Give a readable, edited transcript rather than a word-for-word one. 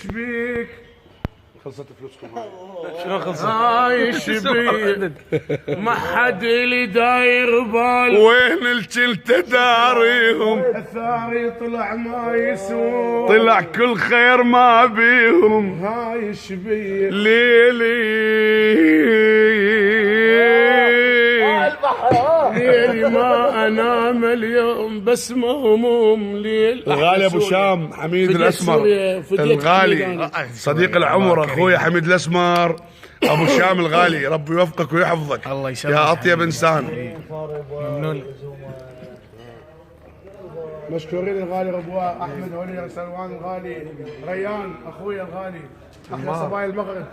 شبيك خلصت فلوسكم شنو خلصت؟ عايش بيك ما حد لي داير بال وين الجلت داريهم الثاري طلع ما يسوى طلع كل خير ما بيهم عايش بيك ليلي ليلي ما انام اليوم بس مهموم ليل الغالي ابو شام حميد الاسمر الغالي صديق العمر اخوي حميد الاسمر ابو شام الغالي ربي يوفقك ويحفظك الله يسلمك يا اطيب انسان. ممنون. مشكورين الغالي ربواء احمد هولي سلوان الغالي ريان اخوي الغالي احلى صبايا المغرب